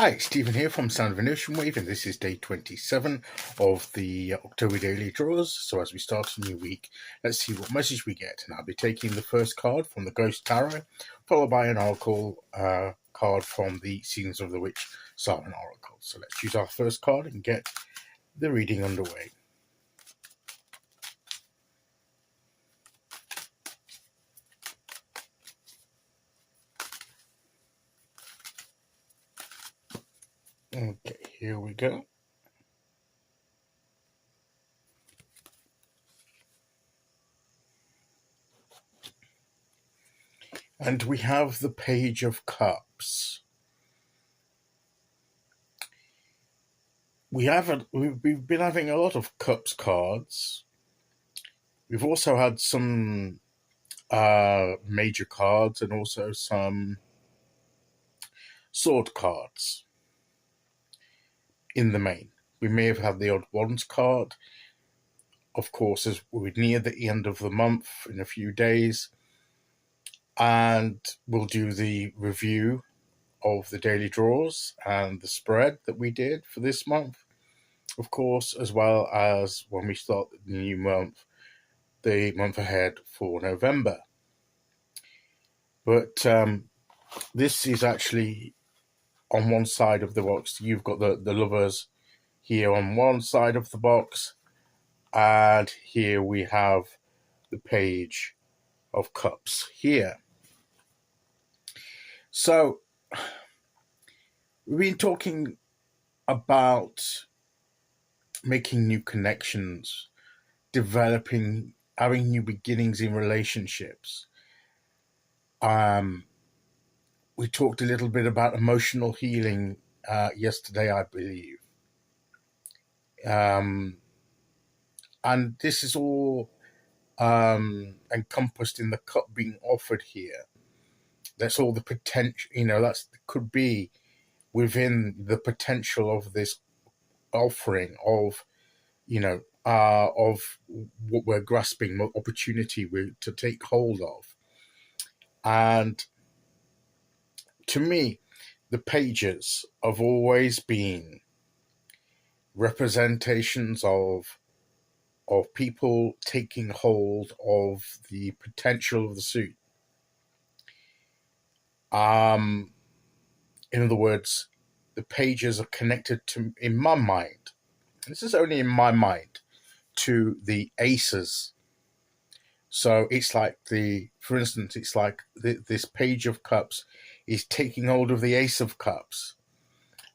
Hi, Stephen here from Sound of an Ocean Wave, and this is day 27 of the October Daily Draws. So as we start a new week, let's see what message we get. And I'll be taking the first card from the Ghost Tarot, followed by an Oracle card from the Seasons of the Witch Samhain Oracle. So let's choose our first card and get the reading underway. Okay, here we go. And we have the Page of Cups. We've been having a lot of Cups cards. We've also had some major cards and also some sword cards in the main. We may have had the odd Wands card, of course, as we're near the end of the month in a few days, and we'll do the review of the daily draws and the spread that we did for this month, of course, as well as when we start the new month, the month ahead for November. But this is actually on one side of the box. You've got the lovers here on one side of the box, and here we have the Page of Cups here. So we've been talking about making new connections, developing, having new beginnings in relationships. We talked a little bit about emotional healing yesterday, I believe. And this is all encompassed in the cup being offered here. That's all the potential, that could be within the potential of this offering of, of what we're grasping, what opportunity we're to take hold of. And to me, the pages have always been representations of people taking hold of the potential of the suit. In other words, the pages are connected to, in my mind, this is only in my mind, to the aces. So it's like for instance, it's like this Page of Cups is taking hold of the Ace of Cups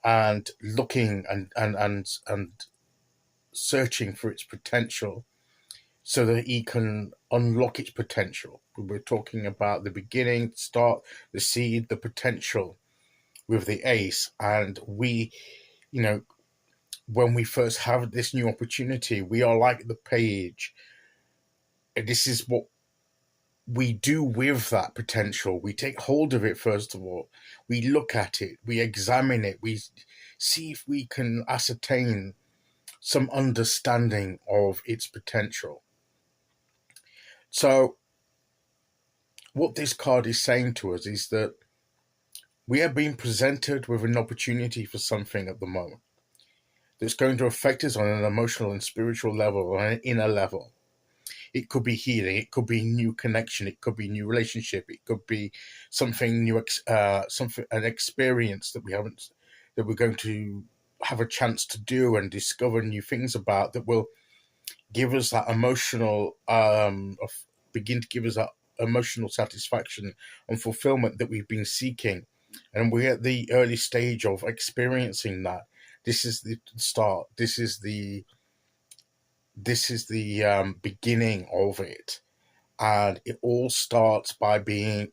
and looking and searching for its potential so that he can unlock its potential. We're talking about the beginning, start, the seed, the potential with the ace. And we, when we first have this new opportunity, we are like the page. This is what we do with that potential. We take hold of it, first of all. We look at it, we examine it, we see if we can ascertain some understanding of its potential. So what this card is saying to us is that we are being presented with an opportunity for something at the moment that's going to affect us on an emotional and spiritual level, or an inner level. It could be healing, it could be new connection, it could be new relationship, it could be something new, an experience that we're going to have a chance to do and discover new things about, that will give us that emotional, begin to give us that emotional satisfaction and fulfillment that we've been seeking. And we're at the early stage of experiencing that. This is the start. This is the beginning of it, and it all starts by being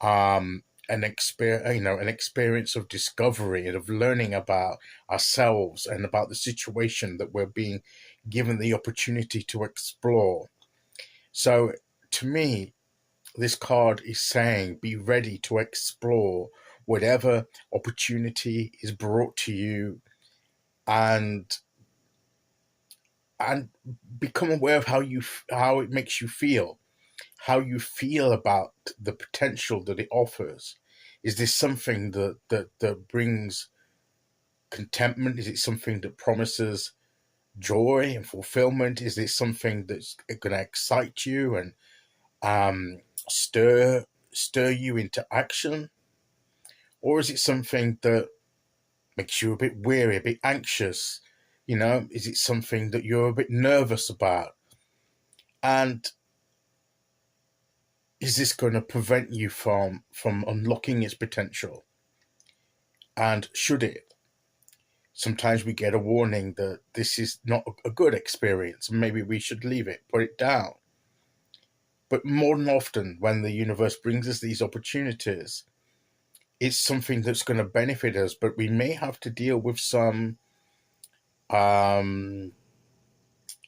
an experience of discovery and of learning about ourselves and about the situation that we're being given the opportunity to explore. So to me, this card is saying, be ready to explore whatever opportunity is brought to you, and become aware of how it makes you feel, how you feel about the potential that it offers. Is this something that brings contentment? Is it something that promises joy and fulfillment? Is it something that's going to excite you and stir you into action? Or is it something that makes you a bit weary, a bit anxious? Is it something that you're a bit nervous about? And is this going to prevent you from unlocking its potential? And should it? Sometimes we get a warning that this is not a good experience, and maybe we should leave it, put it down. But more than often, when the universe brings us these opportunities, it's something that's going to benefit us, but we may have to deal with some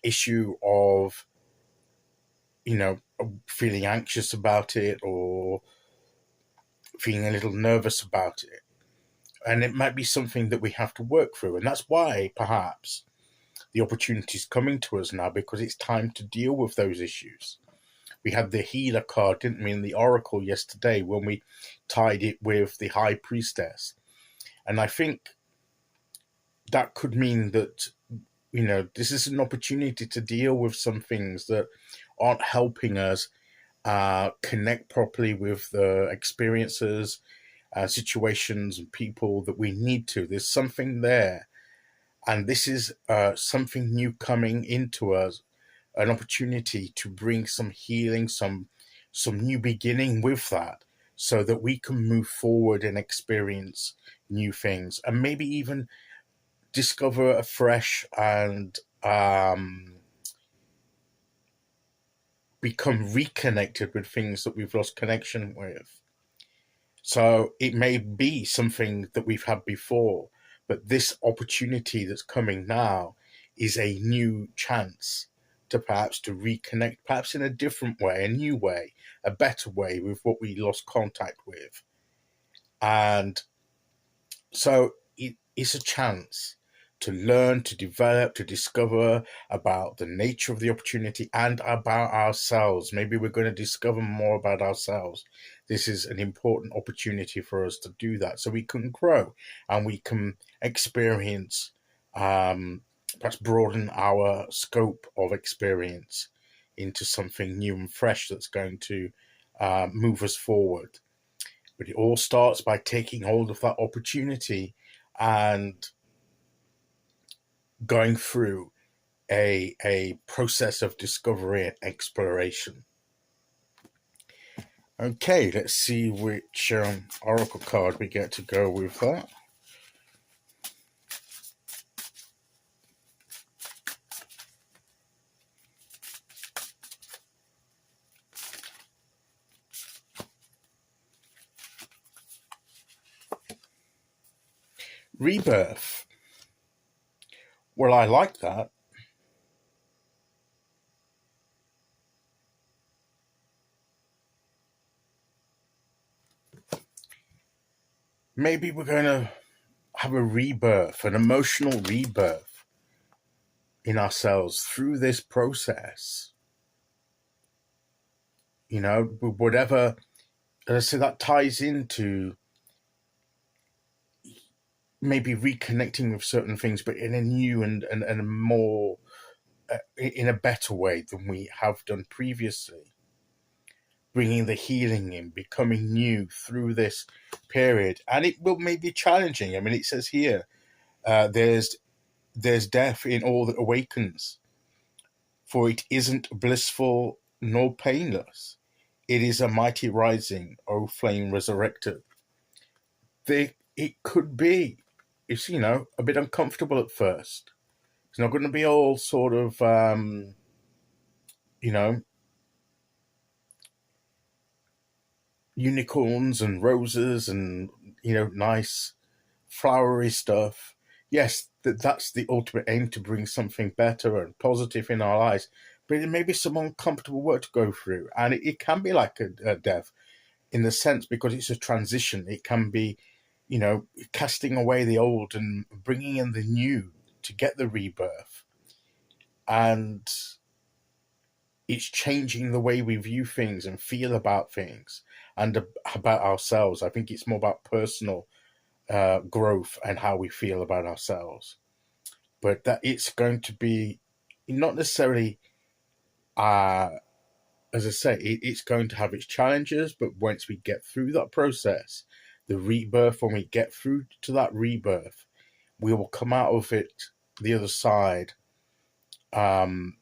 issue of, feeling anxious about it or feeling a little nervous about it. And it might be something that we have to work through. And that's why, perhaps, the opportunity is coming to us now, because it's time to deal with those issues. We had the healer card, didn't we, in the oracle yesterday when we tied it with the high priestess. And I think that could mean that, this is an opportunity to deal with some things that aren't helping us connect properly with the experiences, situations, and people that we need to. There's something there. And this is something new coming into us, an opportunity to bring some healing, some new beginning with that, so that we can move forward and experience new things, and maybe even discover afresh and become reconnected with things that we've lost connection with. So it may be something that we've had before, but this opportunity that's coming now is a new chance to perhaps to reconnect, perhaps in a different way, a new way, a better way with what we lost contact with. And so it's a chance to learn, to develop, to discover about the nature of the opportunity and about ourselves. Maybe we're going to discover more about ourselves. This is an important opportunity for us to do that, so we can grow and we can experience, perhaps broaden our scope of experience into something new and fresh that's going to move us forward. But it all starts by taking hold of that opportunity and going through a process of discovery and exploration. Okay, let's see which oracle card we get to go with that. Rebirth. Well, I like that. Maybe we're going to have a rebirth, an emotional rebirth in ourselves through this process. Whatever, as I say, that ties into maybe reconnecting with certain things, but in a new and a more, in a better way than we have done previously. Bringing the healing in, becoming new through this period. And it will maybe be challenging. I mean, it says here, there's death in all that awakens, for it isn't blissful nor painless. It is a mighty rising, O flame resurrected. It could be, it's, a bit uncomfortable at first. It's not going to be all sort of, unicorns and roses and, nice flowery stuff. Yes, that's the ultimate aim, to bring something better and positive in our lives. But it may be some uncomfortable work to go through. And it can be like a death in the sense, because it's a transition. It can be, casting away the old and bringing in the new to get the rebirth. And it's changing the way we view things and feel about things and about ourselves. I think it's more about personal growth and how we feel about ourselves. But that it's going to be not necessarily, as I say, it's going to have its challenges. But once we get through that process, the rebirth, when we get through to that rebirth, we will come out of it the other side um,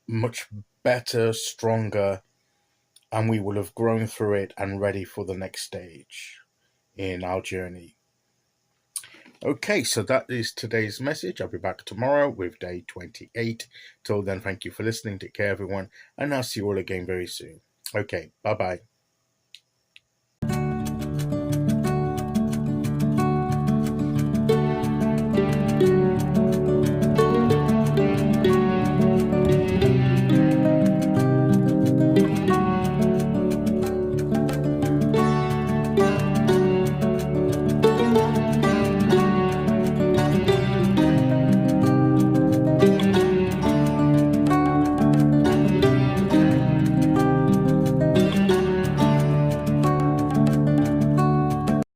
much better, stronger, and we will have grown through it and ready for the next stage in our journey. Okay, so that is today's message. I'll be back tomorrow with day 28. Till then, thank you for listening. Take care, everyone, and I'll see you all again very soon. Okay, bye bye.